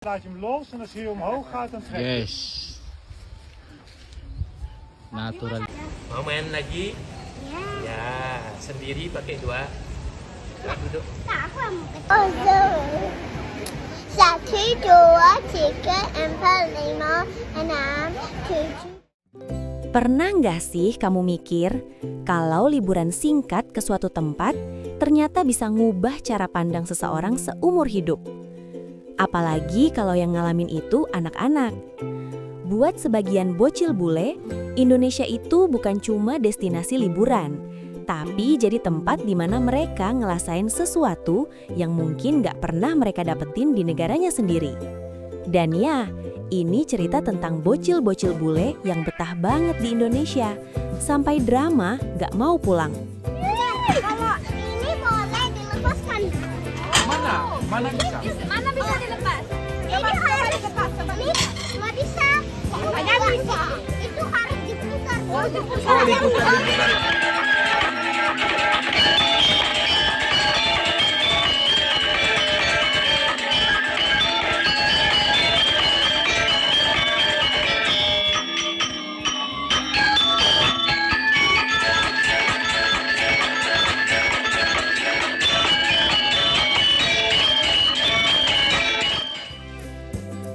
Laat je hem los en als hij omhoog gaat, dan trek je. Yes. Natural. Mau main lagi? Ya, sendiri pakai dua. Ya, duduk. 1, 2, 3, 4, 5, 6, 7. Pernah nggak sih kamu mikir kalau liburan singkat ke suatu tempat ternyata bisa ngubah cara pandang seseorang seumur hidup? Apalagi kalau yang ngalamin itu anak-anak. Buat sebagian bocil bule, Indonesia itu bukan cuma destinasi liburan, tapi jadi tempat di mana mereka ngerasain sesuatu yang mungkin nggak pernah mereka dapetin di negaranya sendiri. Dan ya, ini cerita tentang bocil-bocil bule yang betah banget di Indonesia, sampai drama nggak mau pulang. Kalau ini boleh dilepaskan. Mana? Mana bisa? Mana bisa dilepas? Ini harus dilepas. Ini nggak bisa. Hanya bisa. Itu harus diputar. Oh, diputar.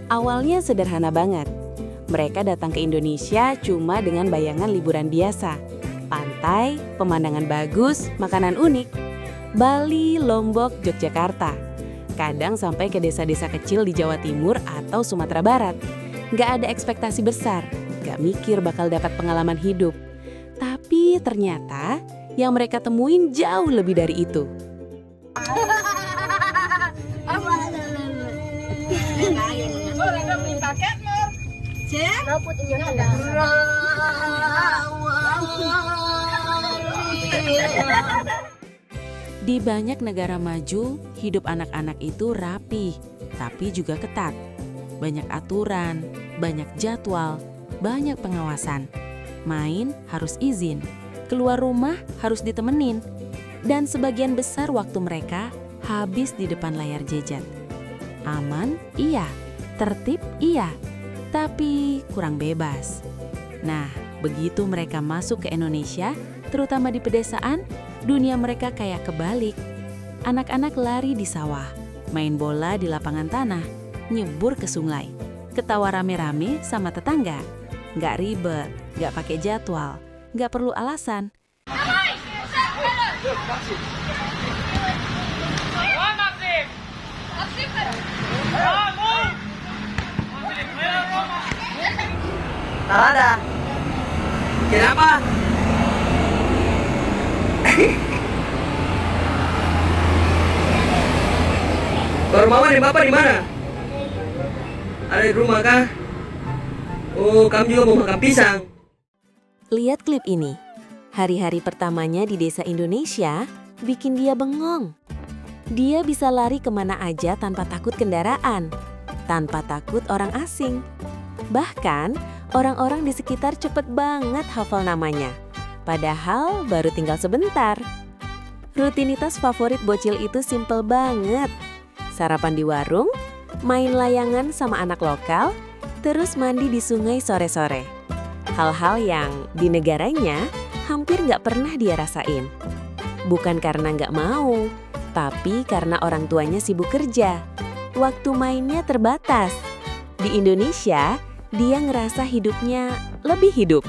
Awalnya sederhana banget. Mereka datang ke Indonesia cuma dengan bayangan liburan biasa. Pantai, pemandangan bagus, makanan unik. Bali, Lombok, Yogyakarta. Kadang sampai ke desa-desa kecil di Jawa Timur atau Sumatera Barat. Nggak ada ekspektasi besar, nggak mikir bakal dapat pengalaman hidup. Tapi ternyata yang mereka temuin jauh lebih dari itu. Di banyak negara maju, hidup anak-anak itu rapi, tapi juga ketat. Banyak aturan, banyak jadwal, banyak pengawasan. Main harus izin, keluar rumah harus ditemenin. Dan sebagian besar waktu mereka habis di depan layar gadget. Aman? Iya. Tertib? Iya. Tapi kurang bebas. Nah, begitu mereka masuk ke Indonesia, terutama di pedesaan, dunia mereka kayak kebalik. Anak-anak lari di sawah, main bola di lapangan tanah, nyebur ke sungai, ketawa rame-rame sama tetangga. Nggak ribet, nggak pakai jadwal, nggak perlu alasan. Tak ada. Kenapa? Baru mama dan bapak di mana? Ada di rumah kah? Oh, kamu juga mau makan pisang? Lihat klip ini. Hari-hari pertamanya di desa Indonesia bikin dia bengong. Dia bisa lari kemana aja tanpa takut kendaraan, tanpa takut orang asing. Bahkan, orang-orang di sekitar cepet banget hafal namanya. Padahal baru tinggal sebentar. Rutinitas favorit bocil itu simple banget. Sarapan di warung, main layangan sama anak lokal, terus mandi di sungai sore-sore. Hal-hal yang di negaranya hampir nggak pernah dia rasain. Bukan karena nggak mau, tapi karena orang tuanya sibuk kerja. Waktu mainnya terbatas. Di Indonesia, dia ngerasa hidupnya lebih hidup.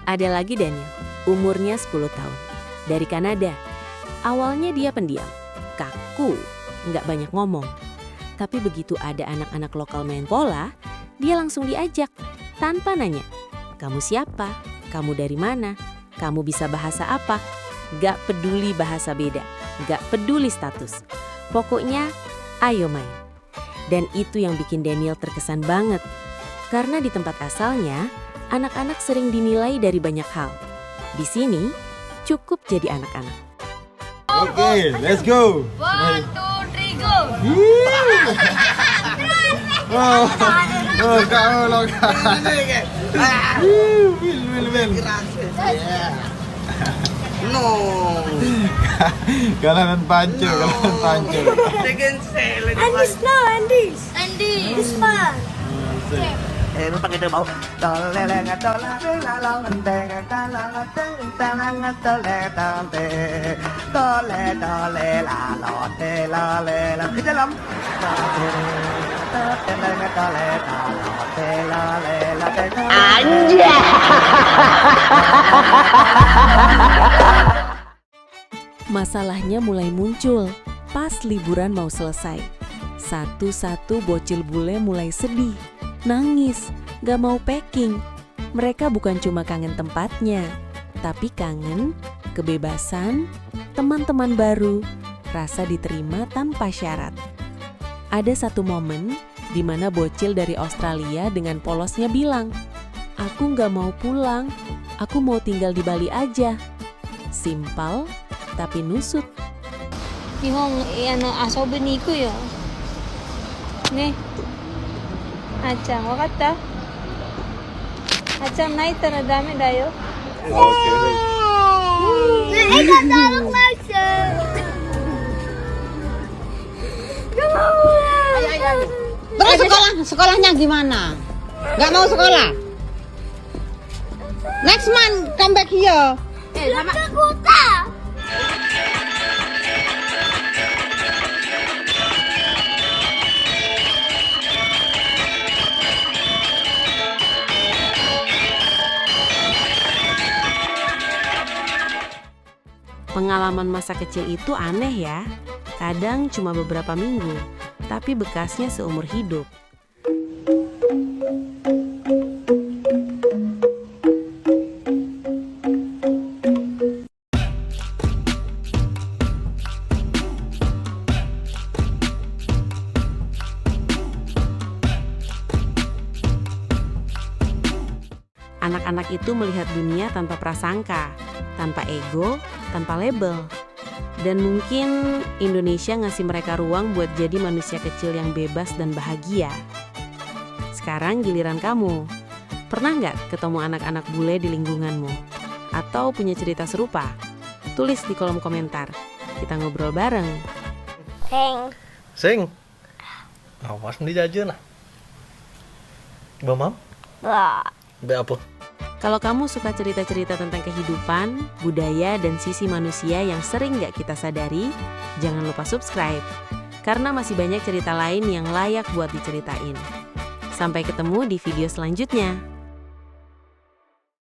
Ada lagi Daniel, umurnya 10 tahun, dari Kanada. Awalnya dia pendiam, kaku, nggak banyak ngomong. Tapi begitu ada anak-anak lokal main bola, dia langsung diajak, tanpa nanya, "Kamu siapa? Kamu dari mana? Kamu bisa bahasa apa?" Gak peduli bahasa beda, gak peduli status. Pokoknya, ayo main. Dan itu yang bikin Daniel terkesan banget. Karena di tempat asalnya, anak-anak sering dinilai dari banyak hal. Di sini, cukup jadi anak-anak. Oke, let's go. 1, 2, 3, go. No. Kalangan pancu. Second sale. Andy's no, Andy's. Andy. This one. Pakai itu mau. Ke dalam. Masalahnya mulai muncul pas liburan mau selesai. Satu-satu bocil bule mulai sedih, nangis, gak mau packing. Mereka bukan cuma kangen tempatnya, tapi kangen kebebasan, teman-teman baru, rasa diterima tanpa syarat. Ada satu momen di mana bocil dari Australia dengan polosnya bilang, "Aku gak mau pulang, aku mau tinggal di Bali aja." Simpel, tapi nusut. 日本遊びに行くよね。あーちゃん分かった？あーちゃん泣いたらダメだよ。 Ikan tolong masuk. Terus sekolahnya gimana? Gak mau sekolah? Next month come back here. Ke kota. Pengalaman masa kecil itu aneh ya. Kadang cuma beberapa minggu, tapi bekasnya seumur hidup. Anak-anak itu melihat dunia tanpa prasangka, tanpa ego, tanpa label. Dan mungkin Indonesia ngasih mereka ruang buat jadi manusia kecil yang bebas dan bahagia. Sekarang giliran kamu. Pernah nggak ketemu anak-anak bule di lingkunganmu? Atau punya cerita serupa? Tulis di kolom komentar. Kita ngobrol bareng. Sing. Awas nih jajan lah. Bamam? Be apa? Kalau kamu suka cerita-cerita tentang kehidupan, budaya, dan sisi manusia yang sering gak kita sadari, jangan lupa subscribe. Karena masih banyak cerita lain yang layak buat diceritain. Sampai ketemu di video selanjutnya.